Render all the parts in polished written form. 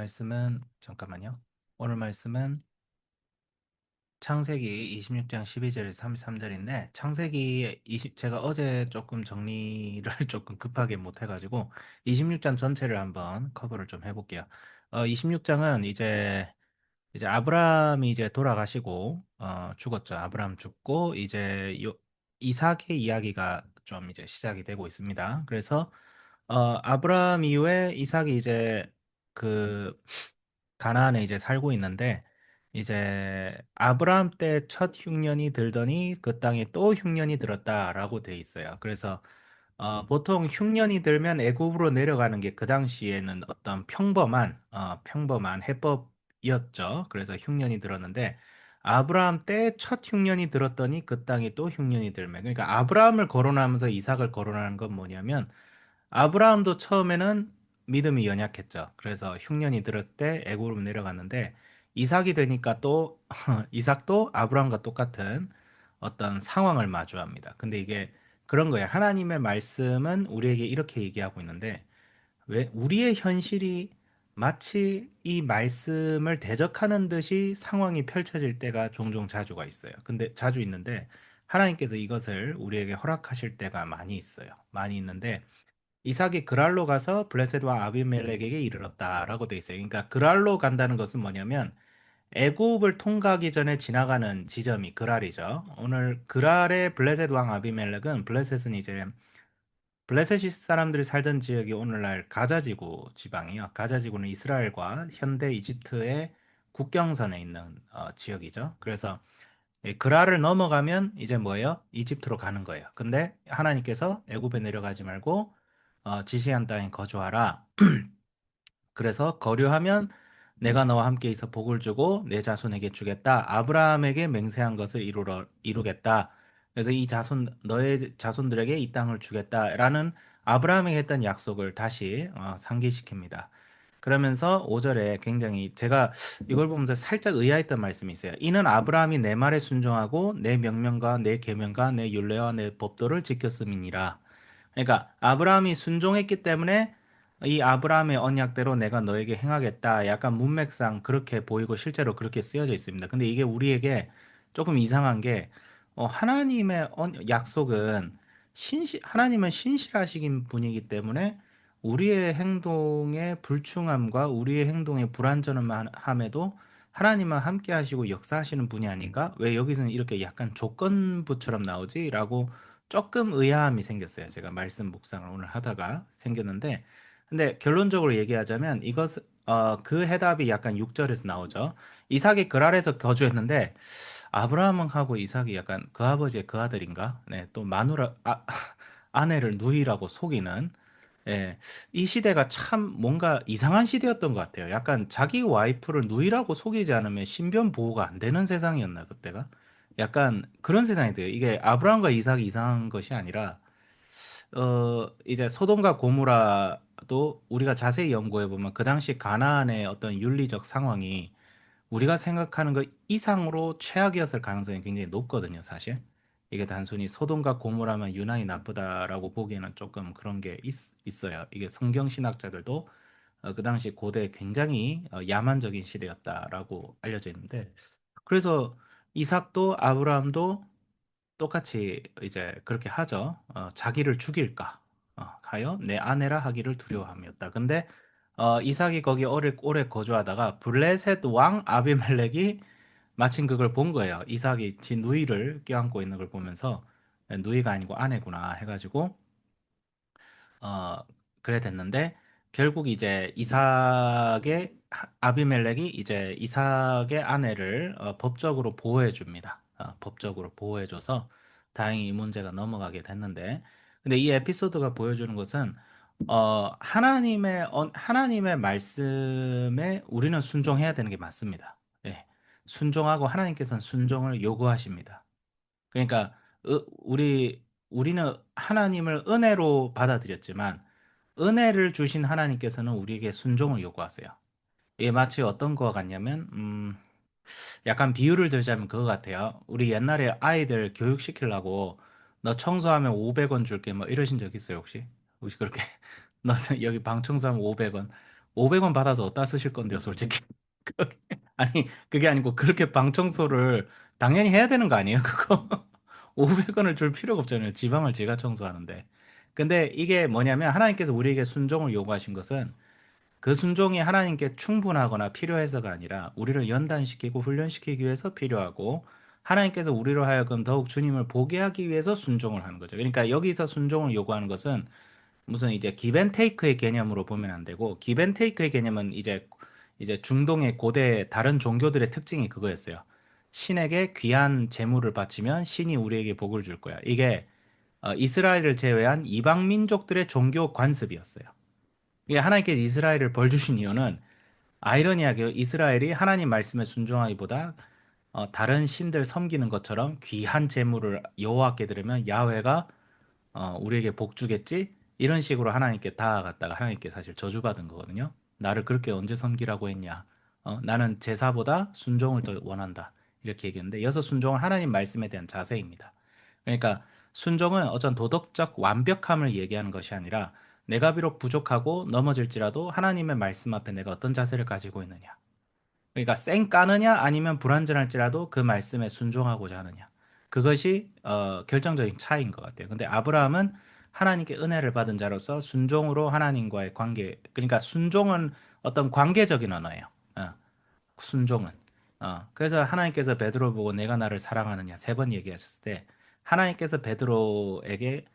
말씀은 잠깐만요. 오늘 말씀은 창세기 26장 12절에서 33절인데 창세기 20 제가 어제 조금 정리를 조금 급하게 못 해가지고 26장 전체를 한번 커버를 좀 해볼게요. 26장은 이제 아브라함이 이제 돌아가시고 죽었죠. 아브라함 죽고 이제 이삭의 이야기가 좀 이제 시작이 되고 있습니다. 그래서 아브라함 이후에 이삭이 이제 그 가나안에 이제 살고 있는데 이제 아브라함 때 첫 흉년이 들더니 그 땅에 또 흉년이 들었다라고 돼 있어요. 그래서 보통 흉년이 들면 애굽으로 내려가는 게 그 당시에는 어떤 평범한 해법이었죠. 그래서 흉년이 들었는데 아브라함 때 첫 흉년이 들었더니 그 땅에 또 흉년이 들면 그러니까 아브라함을 거론하면서 이삭을 거론하는 건 뭐냐면 아브라함도 처음에는 믿음이 연약했죠. 그래서 흉년이 들을 때 애굽으로 내려갔는데 이삭이 되니까 또 이삭도 아브라함과 똑같은 어떤 상황을 마주합니다. 근데 이게 그런 거예요. 하나님의 말씀은 우리에게 이렇게 얘기하고 있는데 왜 우리의 현실이 마치 이 말씀을 대적하는 듯이 상황이 펼쳐질 때가 종종 자주가 있어요. 근데 자주 있는데 하나님께서 이것을 우리에게 허락하실 때가 많이 있어요. 많이 있는데 이삭이 그랄로 가서 블레셋과 아비멜렉에게 이르렀다라고 돼 있어요. 그러니까 그랄로 간다는 것은 뭐냐면 애굽을 통과하기 전에 지나가는 지점이 그랄이죠. 오늘 그랄의 블레셋 왕 아비멜렉은 블레셋은 이제 블레셋 사람들이 살던 지역이 오늘날 가자지구 지방이요. 가자지구는 이스라엘과 현대 이집트의 국경선에 있는 지역이죠. 그래서 그랄을 넘어가면 이제 뭐예요? 이집트로 가는 거예요. 근데 하나님께서 애굽에 내려가지 말고 지시한 땅에 거주하라. 그래서 거류하면 내가 너와 함께 있어 복을 주고 내 자손에게 주겠다. 아브라함에게 맹세한 것을 이루겠다. 그래서 이 자손 너의 자손들에게 이 땅을 주겠다라는 아브라함에게 했던 약속을 다시 상기시킵니다. 그러면서 5절에 굉장히 제가 이걸 보면서 살짝 의아했던 말씀이 있어요. 이는 아브라함이 내 말에 순종하고 내 명령과 내 계명과 내 율례와 내 법도를 지켰음이니라. 그러니까 아브라함이 순종했기 때문에 이 아브라함의 언약대로 내가 너에게 행하겠다. 약간 문맥상 그렇게 보이고 실제로 그렇게 쓰여져 있습니다. 근데 이게 우리에게 조금 이상한 게 하나님의 약속은 하나님은 신실하신 분이기 때문에 우리의 행동의 불충함과 우리의 행동의 불완전함에도 하나님은 함께 하시고 역사하시는 분이 아닌가? 왜 여기서는 이렇게 약간 조건부처럼 나오지? 라고 조금 의아함이 생겼어요. 제가 말씀 묵상을 오늘 하다가 생겼는데, 근데 결론적으로 얘기하자면 그 해답이 약간 6절에서 나오죠. 이삭이 그랄에서 거주했는데 아브라함하고 이삭이 약간 그 아버지의 그 아들인가? 네, 또 아내를 누이라고 속이는 예, 이 시대가 참 뭔가 이상한 시대였던 것 같아요. 약간 자기 와이프를 누이라고 속이지 않으면 신변 보호가 안 되는 세상이었나, 그때가? 약간 그런 세상이 돼요. 이게 아브라함과 이삭이 이상한 것이 아니라, 이제 소돔과 고모라도 우리가 자세히 연구해 보면 그 당시 가나안의 어떤 윤리적 상황이 우리가 생각하는 것 이상으로 최악이었을 가능성이 굉장히 높거든요, 사실. 이게 단순히 소돔과 고모라면 유난히 나쁘다라고 보기에는 조금 그런 게 어요 이게 성경 신학자들도 그 당시 고대 굉장히 야만적인 시대였다라고 알려져 있는데, 그래서 이삭도 아브라함도 똑같이 이제 그렇게 하죠. 자기를 죽일까 하여 내 아내라 하기를 두려워함이었다. 근데 이삭이 거기 오래 거주하다가 블레셋 왕 아비멜렉이 마침 그걸 본 거예요. 이삭이 지 누이를 껴안고 있는 걸 보면서 누이가 아니고 아내구나 해가지고 어, 그래 됐는데 결국 이제 아비멜렉이 이제 이삭의 아내를 법적으로 보호해 줍니다. 법적으로 보호해 줘서 다행히 이 문제가 넘어가게 됐는데 근데 이 에피소드가 보여주는 것은 하나님의 말씀에 우리는 순종해야 되는 게 맞습니다. 예. 순종하고 하나님께서는 순종을 요구하십니다. 그러니까 우리는 하나님을 은혜로 받아들였지만 은혜를 주신 하나님께서는 우리에게 순종을 요구하세요. 이게 마치 어떤 거 같냐면 약간 비유를 들자면 그거 같아요. 우리 옛날에 아이들 교육시키려고 너 청소하면 500원 줄게 뭐 이러신 적 있어요, 혹시? 혹시 그렇게 너 여기 방 청소하면 500원. 500원 받아서 어디다 쓰실 건데요, 솔직히. 아니, 그게 아니고 그렇게 방 청소를 당연히 해야 되는 거 아니에요, 그거? 500원을 줄 필요가 없잖아요. 지방을 제가 청소하는데. 근데 이게 뭐냐면 하나님께서 우리에게 순종을 요구하신 것은 그 순종이 하나님께 충분하거나 필요해서가 아니라 우리를 연단시키고 훈련시키기 위해서 필요하고 하나님께서 우리로 하여금 더욱 주님을 보게 하기 위해서 순종을 하는 거죠. 그러니까 여기서 순종을 요구하는 것은 무슨 이제 기브앤테이크의 개념으로 보면 안 되고 기브앤테이크의 개념은 이제 중동의 고대 다른 종교들의 특징이 그거였어요. 신에게 귀한 재물을 바치면 신이 우리에게 복을 줄 거야. 이게 이스라엘을 제외한 이방 민족들의 종교 관습이었어요. 이게 하나님께서 이스라엘을 벌 주신 이유는 아이러니하게 이스라엘이 하나님 말씀에 순종하기보다 다른 신들 섬기는 것처럼 귀한 재물을 여호와께 드리면 야훼가 우리에게 복 주겠지? 이런 식으로 하나님께 다가갔다가 하나님께 사실 저주받은 거거든요. 나를 그렇게 언제 섬기라고 했냐? 나는 제사보다 순종을 더 원한다. 이렇게 얘기했는데 여기서 순종은 하나님 말씀에 대한 자세입니다. 그러니까 순종은 어떤 도덕적 완벽함을 얘기하는 것이 아니라 내가 비록 부족하고 넘어질지라도 하나님의 말씀 앞에 내가 어떤 자세를 가지고 있느냐. 그러니까 쌩 까느냐 아니면 불완전할지라도 그 말씀에 순종하고자 하느냐. 그것이 결정적인 차이인 것 같아요. 근데 아브라함은 하나님께 은혜를 받은 자로서 순종으로 하나님과의 관계, 그러니까 순종은 어떤 관계적인 언어예요. 어, 순종은. 그래서 하나님께서 베드로 보고 내가 나를 사랑하느냐 세 번 얘기하셨을 때 하나님께서 베드로에게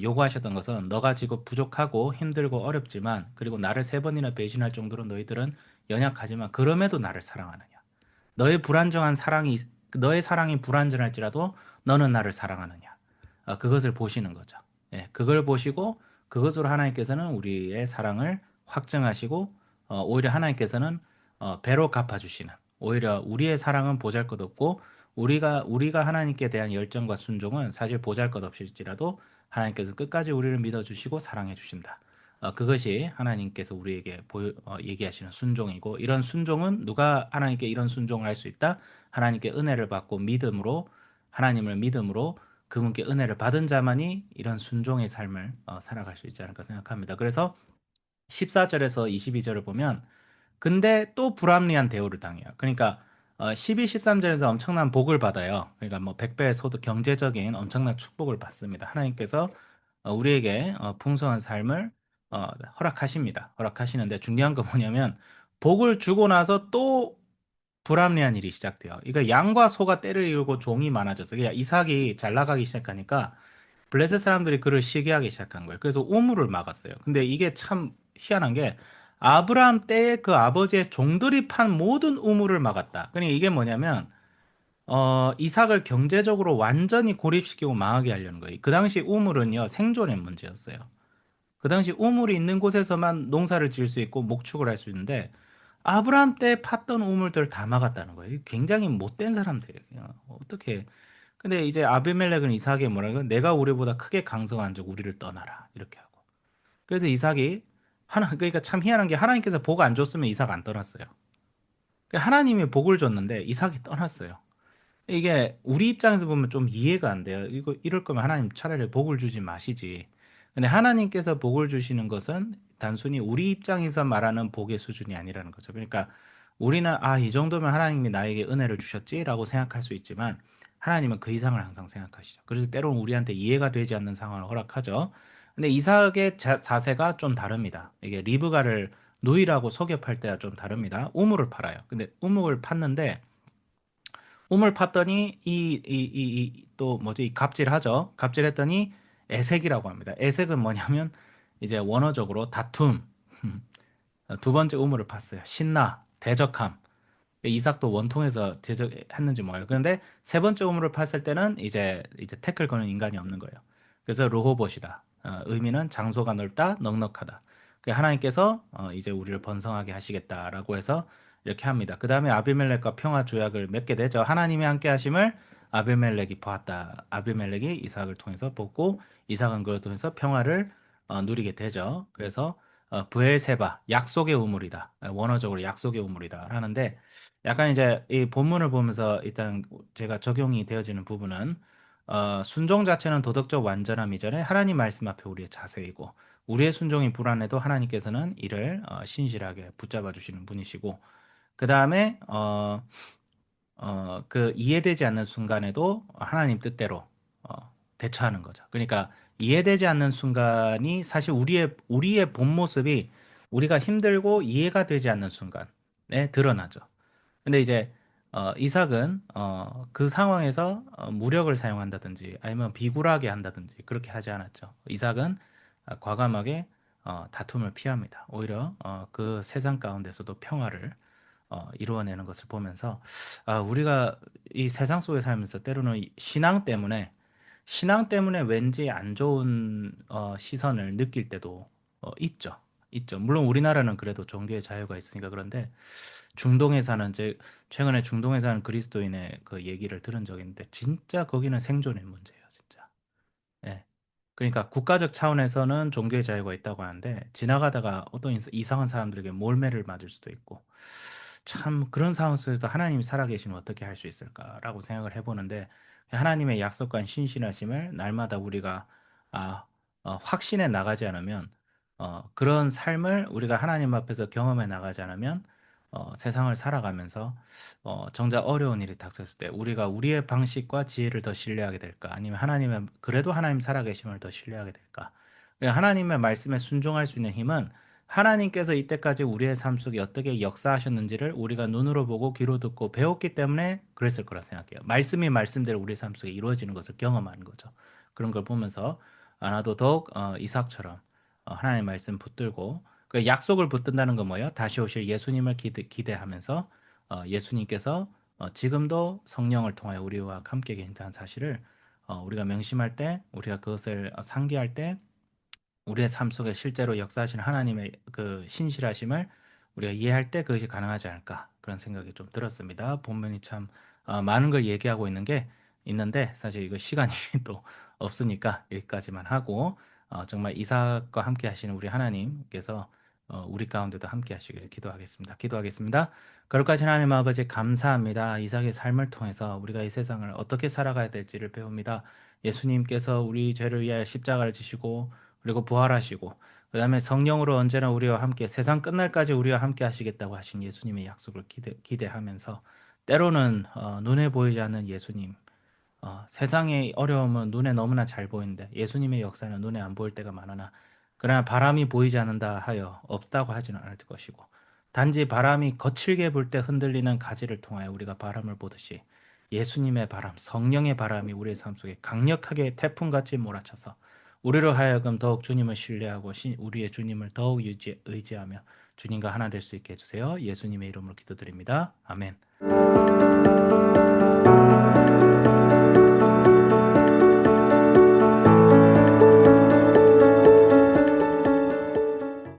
요구하셨던 것은 너가 지금 부족하고 힘들고 어렵지만 그리고 나를 세 번이나 배신할 정도로 너희들은 연약하지만 그럼에도 나를 사랑하느냐. 너의 사랑이 불완전할지라도 너는 나를 사랑하느냐. 그것을 보시는 거죠. 예, 그걸 보시고 그것으로 하나님께서는 우리의 사랑을 확증하시고 오히려 하나님께서는 배로 갚아주시는 오히려 우리의 사랑은 보잘것없고 우리가 하나님께 대한 열정과 순종은 사실 보잘것없을지라도 하나님께서 끝까지 우리를 믿어주시고 사랑해 주신다. 그것이 하나님께서 우리에게 얘기하시는 순종이고 이런 순종은 누가 하나님께 이런 순종을 할 수 있다? 하나님께 은혜를 받고 믿음으로 하나님을 믿음으로 그분께 은혜를 받은 자만이 이런 순종의 삶을 살아갈 수 있지 않을까 생각합니다. 그래서 14절에서 22절을 보면 근데 또 불합리한 대우를 당해요. 그러니까 12, 13절에서 엄청난 복을 받아요. 그러니까 뭐 100배의 소득 경제적인 엄청난 축복을 받습니다. 하나님께서 우리에게 풍성한 삶을 허락하십니다. 허락하시는데 중요한 건 뭐냐면 복을 주고 나서 또 불합리한 일이 시작돼요. 그러니까 양과 소가 떼를 이루고 종이 많아져서 그러니까 이삭이 잘 나가기 시작하니까 블레셋 사람들이 그를 시기하기 시작한 거예요. 그래서 우물을 막았어요. 근데 이게 참 희한한 게 아브라함 때에 그 아버지의 종들이 판 모든 우물을 막았다. 그러니까 이게 뭐냐면 이삭을 경제적으로 완전히 고립시키고 망하게 하려는 거예요. 그 당시 우물은요 생존의 문제였어요. 그 당시 우물이 있는 곳에서만 농사를 지을 수 있고 목축을 할 수 있는데 아브라함 때 팠던 우물들 다 막았다는 거예요. 굉장히 못된 사람들이에요. 어떻게? 근데 이제 아비멜렉은 이삭에게 뭐라고? 내가 우리보다 크게 강성한 적 우리를 떠나라 이렇게 하고. 그래서 이삭이 그러니까 참 희한한 게 하나님께서 복 안 줬으면 이삭 안 떠났어요. 그러니까 하나님이 복을 줬는데 이삭이 떠났어요. 이게 우리 입장에서 보면 좀 이해가 안 돼요. 이럴 거면 하나님 차라리 복을 주지 마시지. 근데 하나님께서 복을 주시는 것은 단순히 우리 입장에서 말하는 복의 수준이 아니라는 거죠. 그러니까 우리는 이 정도면 하나님이 나에게 은혜를 주셨지라고 생각할 수 있지만 하나님은 그 이상을 항상 생각하시죠. 그래서 때로는 우리한테 이해가 되지 않는 상황을 허락하죠. 근데 이삭의 자세가 좀 다릅니다. 이게 리브가를 누이라고 속여 팔 때와 좀 다릅니다. 우물을 팔아요. 근데 우물을 팠는데 우물 팠더니 또 뭐지? 이 갑질하죠. 갑질했더니 애색이라고 합니다. 애색은 뭐냐면 이제 원어적으로 다툼. 두 번째 우물을 팠어요. 신나, 대적함. 이삭도 원통에서 제적했는지 몰라요. 그런데 세 번째 우물을 팠을 때는 이제 태클 거는 인간이 없는 거예요. 그래서 르호봇이다. 의미는 장소가 넓다, 넉넉하다. 하나님께서 이제 우리를 번성하게 하시겠다라고 해서 이렇게 합니다. 그 다음에 아비멜렉과 평화 조약을 맺게 되죠. 하나님의 함께 하심을 아비멜렉이 보았다. 아비멜렉이 이삭을 통해서 보고 이삭은 그걸 통해서 평화를 누리게 되죠. 그래서 브엘세바 약속의 우물이다. 원어적으로 약속의 우물이다 하는데 약간 이제 이 본문을 보면서 일단 제가 적용이 되어지는 부분은 순종 자체는 도덕적 완전함 이전에 하나님 말씀 앞에 우리의 자세이고 우리의 순종이 불안해도 하나님께서는 이를 신실하게 붙잡아 주시는 분이시고, 그 다음에 그 이해되지 않는 순간에도 하나님 뜻대로 대처하는 거죠. 그러니까 이해되지 않는 순간이 사실 우리의 본 모습이 우리가 힘들고 이해가 되지 않는 순간에 드러나죠. 근데 이제 이삭은 그 상황에서 무력을 사용한다든지 아니면 비굴하게 한다든지 그렇게 하지 않았죠. 이삭은 과감하게 다툼을 피합니다. 오히려 그 세상 가운데서도 평화를 이루어내는 것을 보면서 우리가 이 세상 속에 살면서 때로는 이 신앙 때문에 왠지 안 좋은 시선을 느낄 때도 있죠. 있죠. 물론 우리나라는 그래도 종교의 자유가 있으니까 그런데 중동에 사는 제 최근에 중동에 사는 그리스도인의 그 얘기를 들은 적이 있는데 진짜 거기는 생존의 문제예요, 진짜. 예. 그러니까 국가적 차원에서는 종교의 자유가 있다고 하는데 지나가다가 어떤 이상한 사람들에게 몰매를 맞을 수도 있고 참 그런 상황 속에서 하나님이 살아계시면 어떻게 할 수 있을까라고 생각을 해보는데 하나님의 약속과 신실하심을 날마다 우리가 아, 확신해 나가지 않으면 그런 삶을 우리가 하나님 앞에서 경험해 나가지 않으면 세상을 살아가면서 정작 어려운 일이 닥쳤을 때 우리가 우리의 방식과 지혜를 더 신뢰하게 될까? 아니면 하나님의 그래도 하나님 살아계심을 더 신뢰하게 될까? 하나님의 말씀에 순종할 수 있는 힘은 하나님께서 이때까지 우리의 삶 속에 어떻게 역사하셨는지를 우리가 눈으로 보고 귀로 듣고 배웠기 때문에 그랬을 거라 생각해요. 말씀이 말씀대로 우리 삶 속에 이루어지는 것을 경험하는 거죠. 그런 걸 보면서 나도 더욱 이삭처럼 하나님의 말씀 붙들고 그 약속을 붙든다는 건 뭐예요? 다시 오실 예수님을 기대하면서 예수님께서 지금도 성령을 통하여 우리와 함께 계신다는 사실을 우리가 명심할 때, 우리가 그것을 상기할 때 우리의 삶 속에 실제로 역사하시는 하나님의 그 신실하심을 우리가 이해할 때 그것이 가능하지 않을까 그런 생각이 좀 들었습니다. 본문이 참 많은 걸 얘기하고 있는 게 있는데 사실 이거 시간이 또 없으니까 여기까지만 하고 정말 이삭과 함께 하시는 우리 하나님께서 우리 가운데도 함께 하시기를 기도하겠습니다. 기도하겠습니다. 거룩하신 하나님 아버지 감사합니다. 이삭의 삶을 통해서 우리가 이 세상을 어떻게 살아가야 될지를 배웁니다. 예수님께서 우리 죄를 위하여 십자가를 지시고 그리고 부활하시고 그다음에 성령으로 언제나 우리와 함께 세상 끝날까지 우리와 함께 하시겠다고 하신 예수님의 약속을 기대하면서 때로는 눈에 보이지 않는 예수님 세상의 어려움은 눈에 너무나 잘 보이는데 예수님의 역사는 눈에 안 보일 때가 많으나 그러나 바람이 보이지 않는다 하여 없다고 하지는 않을 것이고 단지 바람이 거칠게 불 때 흔들리는 가지를 통하여 우리가 바람을 보듯이 예수님의 바람, 성령의 바람이 우리의 삶 속에 강력하게 태풍같이 몰아쳐서 우리로 하여금 더욱 주님을 신뢰하고 우리의 주님을 더욱 의지하며 주님과 하나 될 수 있게 해주세요. 예수님의 이름으로 기도드립니다. 아멘.